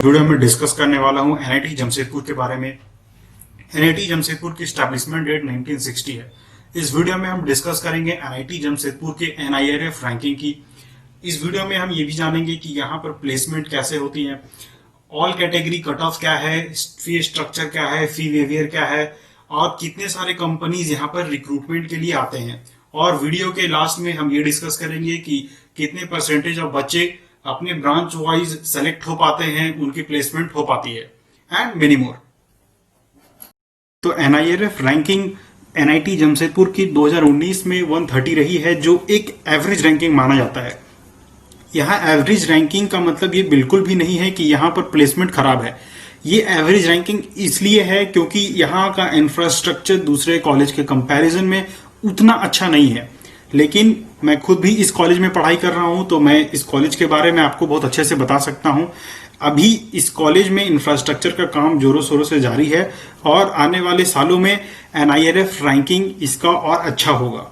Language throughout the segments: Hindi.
वीडियो में डिस्कस करने वाला हूं एनआईटी जमशेदपुर के बारे में। एनआईटी जमशेदपुर की स्टैब्लिशमेंट डेट 1960 है। इस वीडियो में हम डिस्कस करेंगे एनआईटी जमशेदपुर के एनआईआरएफ रैंकिंग की। इस वीडियो में हम ये भी जानेंगे कि यहाँ पर प्लेसमेंट कैसे होती है, ऑल कैटेगरी कट ऑफ क्या है, फी स्ट्रक्चर क्या है, फी वेवियर क्या है और कितने सारे कंपनीज यहाँ पर रिक्रूटमेंट के लिए आते हैं। और वीडियो के लास्ट में हम ये डिस्कस करेंगे कि कितने परसेंटेज ऑफ बच्चे अपने ब्रांच वाइज सेलेक्ट हो पाते हैं, उनकी प्लेसमेंट हो पाती है एंड मेनी मोर। तो एनआईआरएफ रैंकिंग एनआईटी जमशेदपुर की 2019 में 130 रही है, जो एक एवरेज रैंकिंग माना जाता है। यहाँ एवरेज रैंकिंग का मतलब ये बिल्कुल भी नहीं है कि यहाँ पर प्लेसमेंट खराब है। ये एवरेज रैंकिंग इसलिए है क्योंकि यहाँ का इंफ्रास्ट्रक्चर दूसरे कॉलेज के कंपैरिजन में उतना अच्छा नहीं है। लेकिन मैं खुद भी इस कॉलेज में पढ़ाई कर रहा हूँ, तो मैं इस कॉलेज के बारे में आपको बहुत अच्छे से बता सकता हूँ। अभी इस कॉलेज में इंफ्रास्ट्रक्चर का काम जोरों शोरों से जारी है और आने वाले सालों में एनआईआरएफ रैंकिंग इसका और अच्छा होगा।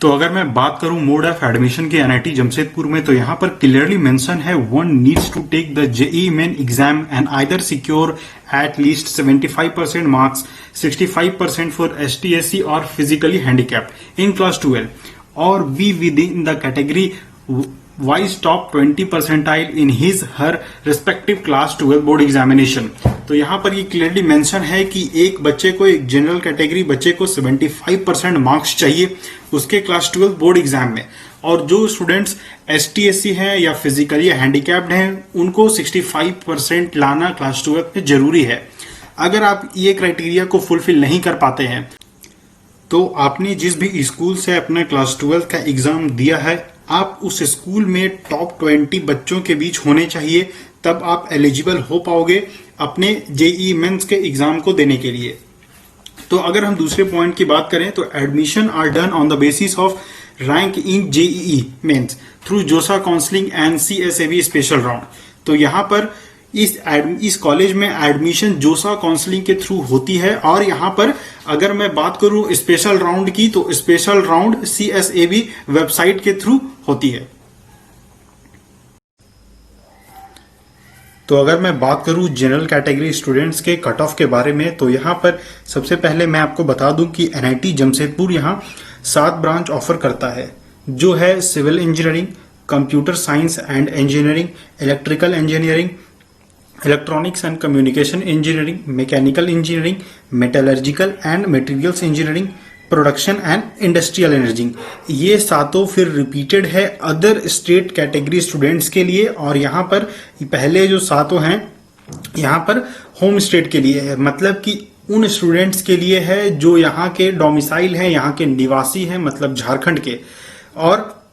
तो अगर मैं बात करूं मोड ऑफ एडमिशन के एनआईटी जमशेदपुर में, तो यहां पर क्लियरली मेंशन है one needs to take the JEE main exam and either secure at least 75% marks, 65% for ST SC और फिजिकली हैंडीकैप्ड इन क्लास 12 और be within the category wise top 20 percentile in his her respective class 12 board examination. तो यहाँ पर ये क्लियरली मेंशन है कि एक बच्चे को, एक जनरल कैटेगरी बच्चे को 75% मार्क्स चाहिए उसके क्लास 12 बोर्ड एग्जाम में, और जो स्टूडेंट्स एसटी/एससी हैं या फिजिकली हैंडीकैप्ड हैं उनको 65% लाना क्लास 12 में जरूरी है। अगर आप ये क्राइटेरिया को फुलफिल नहीं कर पाते हैं तो आपने जिस भी स्कूल से अपना क्लास 12 का एग्जाम दिया है, आप उस स्कूल में टॉप 20 बच्चों के बीच होने चाहिए, तब आप एलिजिबल हो पाओगे अपने जेईई मेंस के एग्जाम को देने के लिए। तो अगर हम दूसरे पॉइंट की बात करें तो admission are done on the basis of rank in JEE Mains through JoSAA counselling and CSAB special round. तो यहाँ पर इस कॉलेज में एडमिशन जोसा काउंसलिंग के थ्रू होती है, और यहाँ पर अगर मैं बात करूं स्पेशल राउंड की, तो स्पेशल राउंड सीएसएबी वेबसाइट के थ्रू होती है। तो अगर मैं बात करूं जनरल कैटेगरी स्टूडेंट्स के कट ऑफ के बारे में, तो यहाँ पर सबसे पहले मैं आपको बता दूं कि एनआईटी जमशेदपुर यहाँ 7 ब्रांच ऑफर करता है, जो है civil engineering, computer science and engineering, electrical engineering, electronics and communication engineering, mechanical engineering, metallurgical and materials engineering, production and industrial engineering. ये सातों फिर रिपीटेड है अदर स्टेट कैटेगरी स्टूडेंट्स के लिए, और यहाँ पर पहले जो सातों हैं यहाँ पर होम स्टेट के लिए है, मतलब कि उन स्टूडेंट्स के लिए है जो यहाँ के डोमिसाइल हैं, यहाँ के निवासी हैं, मतलब झारखंड के। और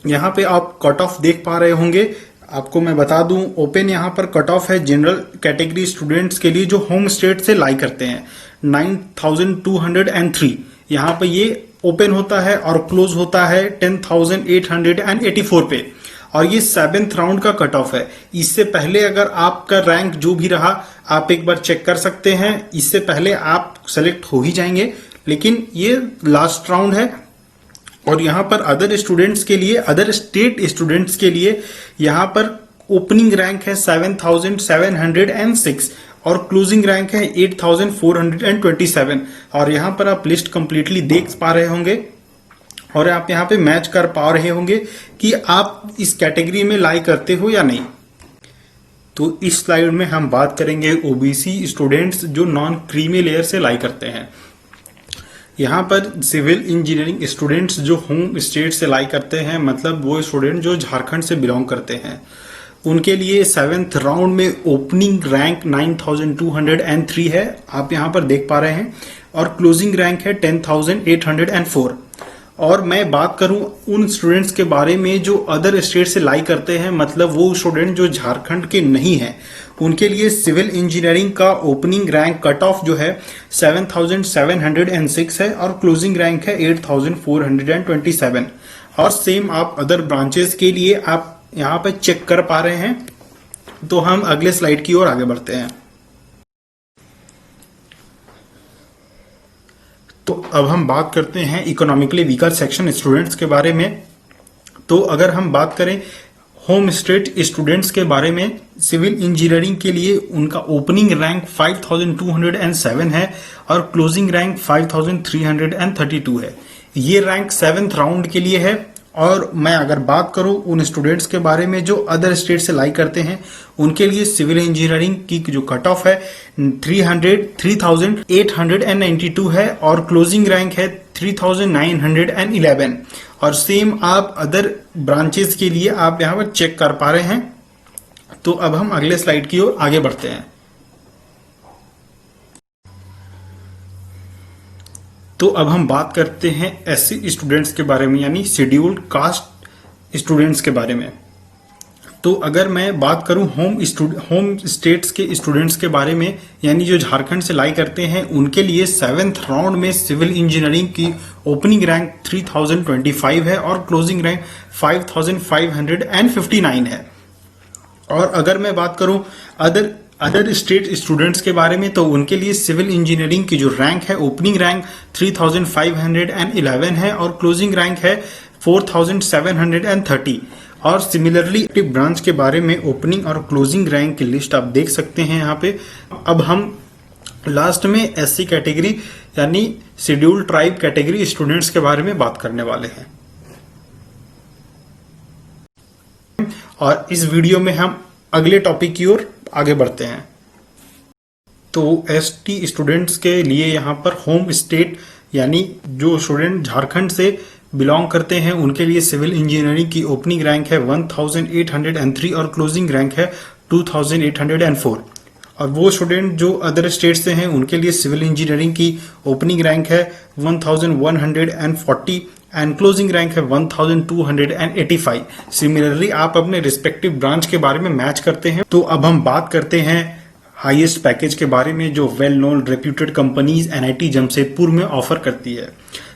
यहाँ पे आप कट ऑफ देख पा रहे होंगे, आपको मैं बता दूं ओपन यहाँ पर कट ऑफ है जनरल कैटेगरी स्टूडेंट्स के लिए जो होम स्टेट से लाई करते हैं 9203। यहाँ पर ये ओपन होता है और क्लोज होता है 10884 पे, और ये 7th राउंड का कट ऑफ है। इससे पहले अगर आपका रैंक जो भी रहा आप एक बार चेक कर सकते हैं, इससे पहले आप सेलेक्ट हो ही जाएंगे, लेकिन ये लास्ट राउंड है। और यहाँ पर अदर स्टूडेंट्स के लिए, अदर स्टेट स्टूडेंट्स के लिए यहाँ पर ओपनिंग रैंक है 7706 और क्लोजिंग रैंक है 8427। और यहाँ पर आप लिस्ट कंप्लीटली देख पा रहे होंगे और आप यहाँ पे मैच कर पा रहे होंगे कि आप इस कैटेगरी में लाई करते हो या नहीं। तो इस स्लाइड में हम बात करेंगे ओबीसी स्टूडेंट्स जो नॉन क्रीमी लेयर से लाई करते हैं। यहाँ पर सिविल इंजीनियरिंग स्टूडेंट्स जो होम स्टेट से लाई करते हैं, मतलब वो स्टूडेंट जो झारखंड से बिलोंग करते हैं, उनके लिए 7th राउंड में ओपनिंग रैंक 9203 है, आप यहाँ पर देख पा रहे हैं, और क्लोजिंग रैंक है 10804। और मैं बात करूं उन स्टूडेंट्स के बारे में जो अदर स्टेट से लाई करते हैं, मतलब वो स्टूडेंट जो झारखंड के नहीं हैं, उनके लिए सिविल इंजीनियरिंग का ओपनिंग रैंक कट ऑफ जो है 7706 है और क्लोजिंग रैंक है 8427। और सेम आप अदर ब्रांचेस के लिए आप यहाँ पे चेक कर पा रहे हैं। तो हम अगले स्लाइड की ओर आगे बढ़ते हैं। तो अब हम बात करते हैं इकोनॉमिकली वीकर सेक्शन स्टूडेंट्स के बारे में। तो अगर हम बात करें होम स्टेट स्टूडेंट्स के बारे में, सिविल इंजीनियरिंग के लिए उनका ओपनिंग रैंक 5207 है और क्लोजिंग रैंक 5332 है। ये रैंक 7th राउंड के लिए है। और मैं अगर बात करूं उन स्टूडेंट्स के बारे में जो अदर स्टेट से लाई करते हैं, उनके लिए सिविल इंजीनियरिंग की जो कट ऑफ है 3892 है और क्लोजिंग रैंक है 3911। और सेम आप अदर ब्रांचेस के लिए आप यहां पर चेक कर पा रहे हैं। तो अब हम अगले स्लाइड की ओर आगे बढ़ते हैं। तो अब हम बात करते हैं एससी स्टूडेंट्स के बारे में, यानी शेड्यूल्ड कास्ट स्टूडेंट्स के बारे में। तो अगर मैं बात करूं होम स्टेट्स के स्टूडेंट्स के बारे में, यानी जो झारखंड से लाई करते हैं, उनके लिए 7th राउंड में सिविल इंजीनियरिंग की ओपनिंग रैंक 3025 है और क्लोजिंग रैंक 5559 है। और अगर मैं बात करूं अदर स्टेट स्टूडेंट्स के बारे में, तो उनके लिए सिविल इंजीनियरिंग की जो रैंक है, ओपनिंग रैंक 3511 है और क्लोजिंग रैंक है 4730। और सिमिलरली ब्रांच के बारे में ओपनिंग और क्लोजिंग रैंक की लिस्ट आप देख सकते हैं यहाँ पे। अब हम लास्ट में एससी कैटेगरी यानी शेड्यूल्ड ट्राइब कैटेगरी स्टूडेंट्स के बारे में बात करने वाले हैं। और इस वीडियो में हम अगले टॉपिक की ओर आगे बढ़ते हैं। तो एसटी स्टूडेंट्स के लिए यहाँ पर होम स्टेट यानी जो स्टूडेंट झारखंड से बिलोंग करते हैं, उनके लिए सिविल इंजीनियरिंग की ओपनिंग रैंक है 1803 और क्लोजिंग रैंक है 2804। और वो स्टूडेंट जो अदर स्टेट से हैं, उनके लिए सिविल इंजीनियरिंग की ओपनिंग रैंक है 1140 एंड क्लोजिंग रैंक है 1285। सिमिलरली आप अपने रिस्पेक्टिव ब्रांच के बारे में मैच करते हैं। तो अब हम बात करते हैं हाईएस्ट पैकेज के बारे में, जो well known reputed companies NIT Jamshedpur में ऑफर करती है।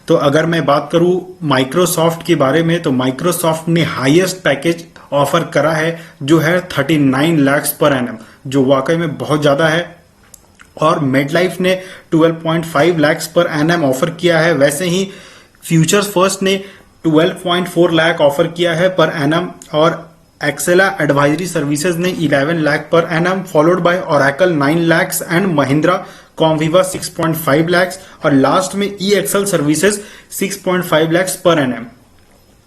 तो अगर मैं बात करूं माइक्रोसॉफ्ट के बारे में, तो माइक्रोसॉफ्ट ने हाईएस्ट पैकेज ऑफर करा है जो है 39 लाख पर एनम, जो वाकई में बहुत ज्यादा है। और मेडलाइफ ने 12.5 लाख पर एनम ऑफर किया है। वैसे ही फ्यूचर्स फर्स्ट ने 12.4 लाख ऑफर किया है पर एनम और एक्सेला एडवाइजरी सर्विसेज ने 11 लाख पर एनम, followed by Oracle 9 lakh and Mahindra Comviva 6.5 lakh और लास्ट में ई एक्सेल सर्विसेज 6.5 लाख पर एनम,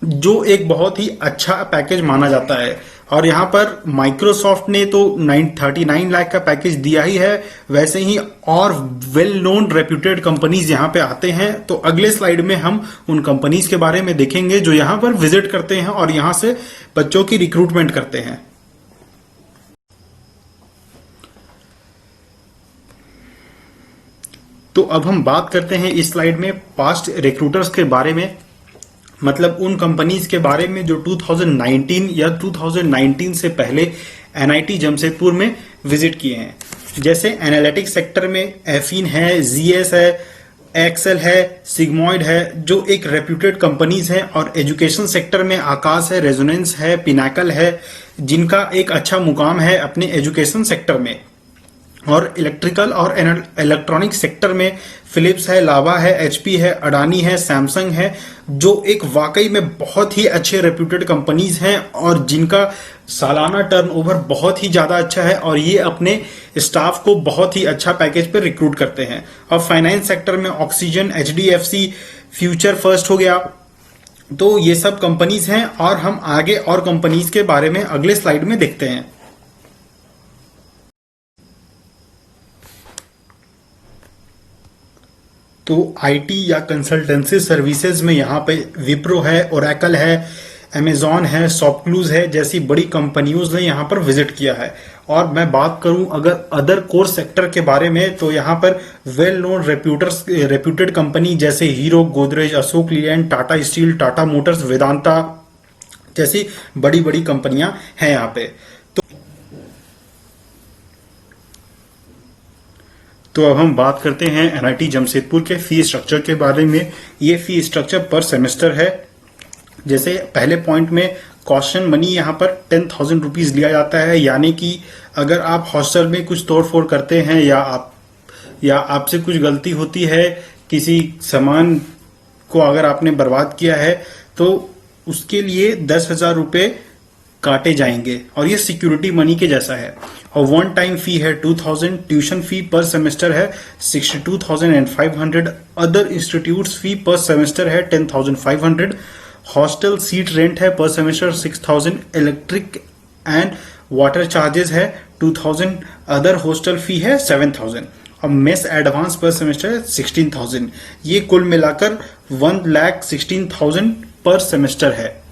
जो एक बहुत ही अच्छा पैकेज माना जाता है। और यहाँ पर माइक्रोसॉफ्ट ने तो 39 लाख का पैकेज दिया ही है। वैसे ही और वेल नोन रेप्यूटेड कंपनीज यहाँ पे आते हैं। तो अगले स्लाइड में हम उन कंपनीज के बारे में देखेंगे जो यहाँ पर विजिट करते हैं और यहाँ से बच्चों की रिक्रूटमेंट करते हैं। तो अब हम बात करते हैं इस स्लाइड में पास्ट रिक्रूटर्स के बारे में, मतलब उन कंपनीज के बारे में जो 2019 या 2019 से पहले एनआईटी जमशेदपुर में विजिट किए हैं। जैसे एनालिटिक्स सेक्टर में एफिन है, जीएस है, एक्सेल है, सिग्मॉइड है, जो एक रेप्यूटेड कंपनीज हैं। और एजुकेशन सेक्टर में आकाश है, रेजोनेंस है, पिनाकल है, जिनका एक अच्छा मुकाम है अपने एजुकेशन सेक्टर में। और इलेक्ट्रिकल और इलेक्ट्रॉनिक सेक्टर में फिलिप्स है, लावा है, एचपी है, अडानी है, सैमसंग है, जो एक वाकई में बहुत ही अच्छे रेप्यूटेड कंपनीज हैं और जिनका सालाना टर्नओवर बहुत ही ज्यादा अच्छा है और ये अपने स्टाफ को बहुत ही अच्छा पैकेज पर रिक्रूट करते हैं। और फाइनेंस सेक्टर में ऑक्सीजन, एचडीएफसी, फ्यूचर फर्स्ट हो गया। तो ये सब कंपनीज हैं और हम आगे और कंपनीज के बारे में अगले स्लाइड में देखते हैं। तो आईटी या कंसल्टेंसी सर्विसेज में यहाँ पे विप्रो है, ओरेकल है, अमेजॉन है, सॉफ्टक्लूज है, जैसी बड़ी कंपनियों ने यहाँ पर विजिट किया है। और मैं बात करूं अगर अदर कोर सेक्टर के बारे में, तो यहाँ पर वेल नोन रेप्यूटेड कंपनी जैसे hero, Godrej, Ashok Leyland, Tata steel, Tata Motors, Vedanta जैसी बड़ी बड़ी कंपनियां हैं यहाँ पे। तो अब हम बात करते हैं एनआईटी जमशेदपुर के फी स्ट्रक्चर के बारे में। ये फी स्ट्रक्चर पर सेमेस्टर है। जैसे पहले पॉइंट में कॉशन मनी यहाँ पर 10,000 रुपीज लिया जाता है, यानी कि अगर आप हॉस्टल में कुछ तोड़फोड़ करते हैं या आपसे कुछ गलती होती है, किसी सामान को अगर आपने बर्बाद किया है, तो उसके लिए 10,000 रुपए काटे जाएंगे और ये सिक्योरिटी मनी के जैसा है। और वन टाइम फी है 2,000, ट्यूशन फी पर सेमेस्टर है 62,500, अदर इंस्टीट्यूट्स फी पर सेमेस्टर है 10,500, हॉस्टल सीट रेंट है पर semester 6,000, electric and water charges है 2,000, अदर हॉस्टल फी है 7,000 और मेस एडवांस पर सेमेस्टर है 16,000। ये कुल मिलाकर 1,16,000 पर सेमेस्टर है।